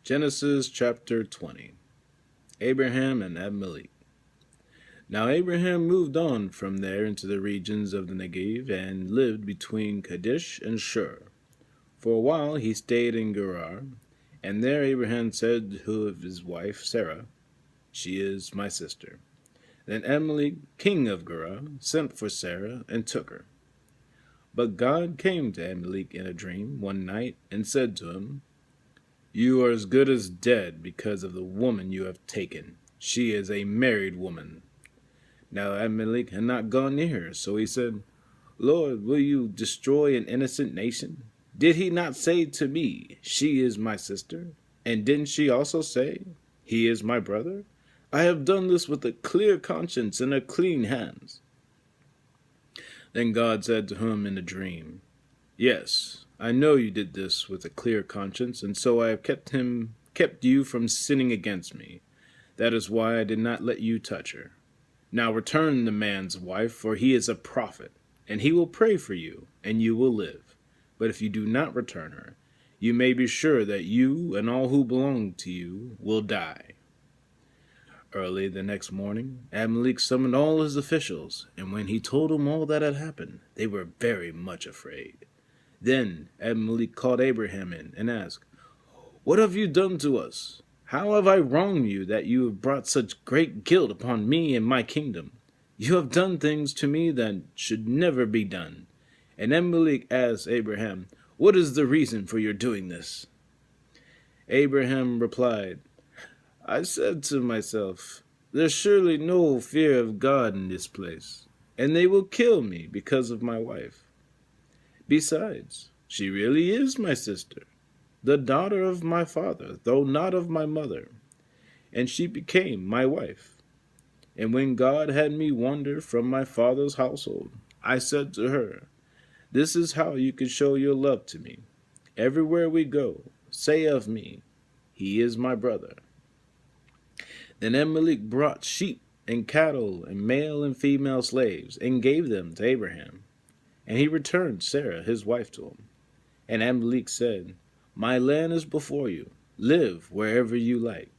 Genesis chapter 20. Abraham and Abimelech. Now Abraham moved on from there into the regions of the Negev and lived between Kadesh and Shur. For a while he stayed in Gerar, and there Abraham said to his wife Sarah, "She is my sister." Then Abimelech, king of Gerar, sent for Sarah and took her. But God came to Abimelech in a dream one night and said to him, "You are as good as dead because of the woman you have taken. She is a married woman." Now Abimelech had not gone near her, so he said, "Lord, will you destroy an innocent nation? Did he not say to me, 'She is my sister'? And didn't she also say, 'He is my brother'? I have done this with a clear conscience and a clean hands." Then God said to him in a dream, "Yes, I know you did this with a clear conscience, and so I have kept you from sinning against me. That is why I did not let you touch her. Now return the man's wife, for he is a prophet, and he will pray for you, and you will live. But if you do not return her, you may be sure that you and all who belong to you will die." Early the next morning, Abimelech summoned all his officials, and when he told them all that had happened, they were very much afraid. Then Abimelech called Abraham in and asked, "What have you done to us? How have I wronged you that you have brought such great guilt upon me and my kingdom? You have done things to me that should never be done." And Abimelech asked Abraham, "What is the reason for your doing this?" Abraham replied, "I said to myself, 'There's surely no fear of God in this place, and they will kill me because of my wife. Besides, she really is my sister, the daughter of my father, though not of my mother, and she became my wife. And when God had me wander from my father's household, I said to her, This is how you can show your love to me. Everywhere we go, say of me, He is my brother.'" Then Abimelech brought sheep and cattle and male and female slaves and gave them to Abraham. And he returned Sarah his wife to him. And Abimelech said, "My land is before you. Live wherever you like."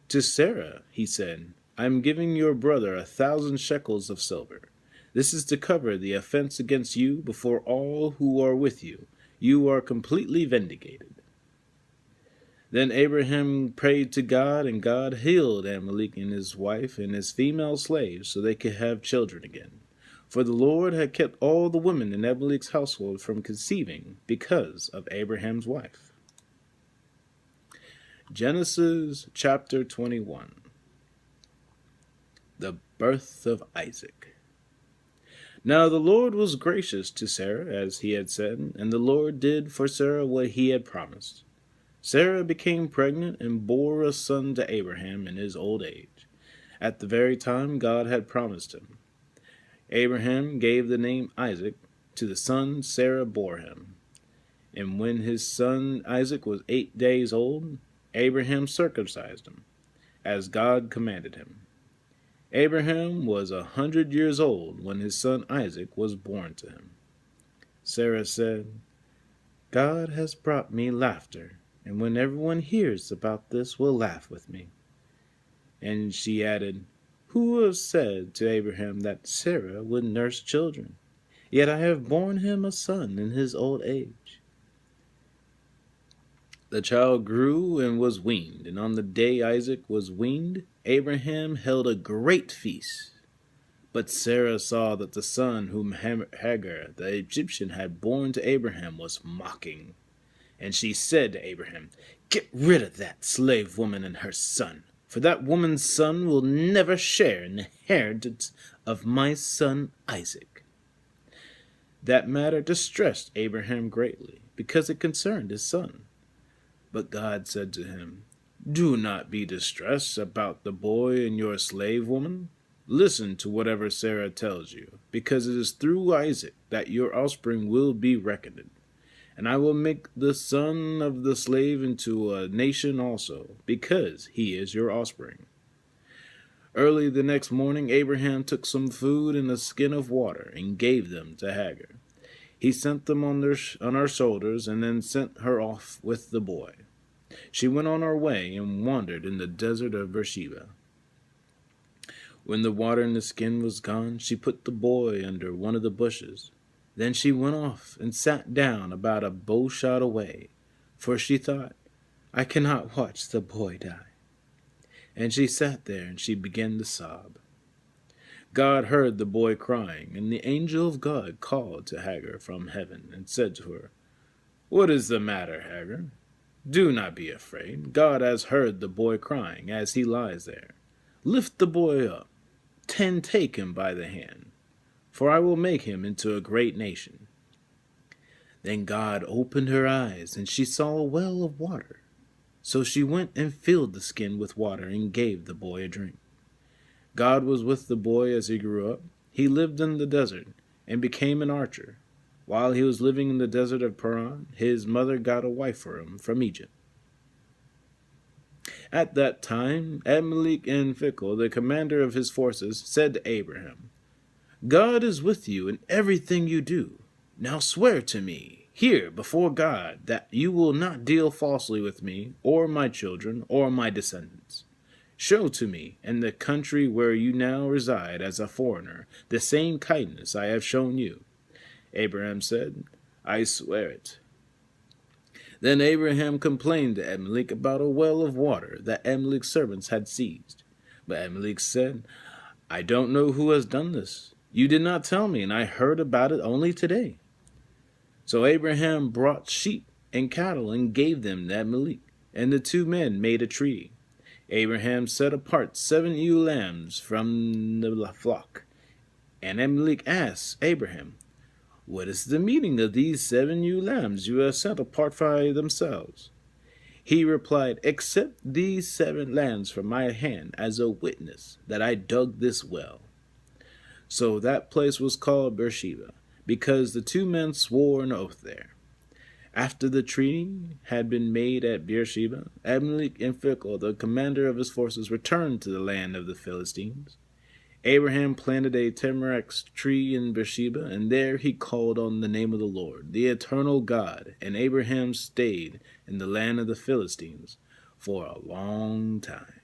To Sarah he said, "I am giving your brother 1,000 shekels of silver. This is to cover the offense against you before all who are with you. You are completely vindicated." Then Abraham prayed to God, and God healed Abimelech and his wife and his female slaves so they could have children again. For the Lord had kept all the women in Abimelech's household from conceiving because of Abraham's wife. Genesis chapter 21. The birth of Isaac. Now the Lord was gracious to Sarah, as he had said, and the Lord did for Sarah what he had promised. Sarah became pregnant and bore a son to Abraham in his old age, at the very time God had promised him. Abraham gave the name Isaac to the son Sarah bore him. And when his son Isaac was 8 days old, Abraham circumcised him, as God commanded him. Abraham was 100 years old when his son Isaac was born to him. Sarah said, "God has brought me laughter, and when everyone hears about this will laugh with me." And she added, "Who has said to Abraham that Sarah would nurse children? Yet I have borne him a son in his old age." The child grew and was weaned, and on the day Isaac was weaned, Abraham held a great feast. But Sarah saw that the son whom Hagar the Egyptian had borne to Abraham was mocking. And she said to Abraham, "Get rid of that slave woman and her son, for that woman's son will never share in the inheritance of my son Isaac." That matter distressed Abraham greatly, because it concerned his son. But God said to him, "Do not be distressed about the boy and your slave woman. Listen to whatever Sarah tells you, because it is through Isaac that your offspring will be reckoned. And I will make the son of the slave into a nation also, because he is your offspring." Early the next morning Abraham took some food and a skin of water and gave them to Hagar. He sent them on her shoulders and then sent her off with the boy. She went on her way and wandered in the desert of Beersheba. When the water in the skin was gone, she put the boy under one of the bushes. Then she went off and sat down about a bow shot away, for she thought, I cannot watch the boy die. And she sat there and she began to sob. God heard the boy crying, and the angel of God called to Hagar from heaven and said to her, What is the matter, Hagar? Do not be afraid. God has heard the boy crying as he lies there. Lift the boy up, and take him by the hand, for I will make him into a great nation. Then God opened her eyes, and she saw a well of water. So she went and filled the skin with water and gave the boy a drink. God was with the boy as he grew up. He lived in the desert and became an archer. While he was living in the desert of Paran, his mother got a wife for him from Egypt. At that time, Abimelech and Phicol, the commander of his forces, said to Abraham, God is with you in everything you do. Now swear to me, here before God, that you will not deal falsely with me, or my children, or my descendants. Show to me, in the country where you now reside as a foreigner, the same kindness I have shown you. Abraham said, I swear it. Then Abraham complained to Abimelech about a well of water that Abimelech's servants had seized. But Abimelech said, I don't know who has done this. You did not tell me, and I heard about it only today. So Abraham brought sheep and cattle and gave them to Abimelech, and the two men made a treaty. Abraham set apart 7 ewe lambs from the flock, and Abimelech asked Abraham, What is the meaning of these 7 ewe lambs you have set apart by themselves? He replied, Accept these 7 lambs from my hand as a witness that I dug this well. So that place was called Beersheba, because the 2 men swore an oath there. After the treaty had been made at Beersheba, Abimelech and Phicol, the commander of his forces, returned to the land of the Philistines. Abraham planted a tamarack tree in Beersheba, and there he called on the name of the Lord, the eternal God, and Abraham stayed in the land of the Philistines for a long time.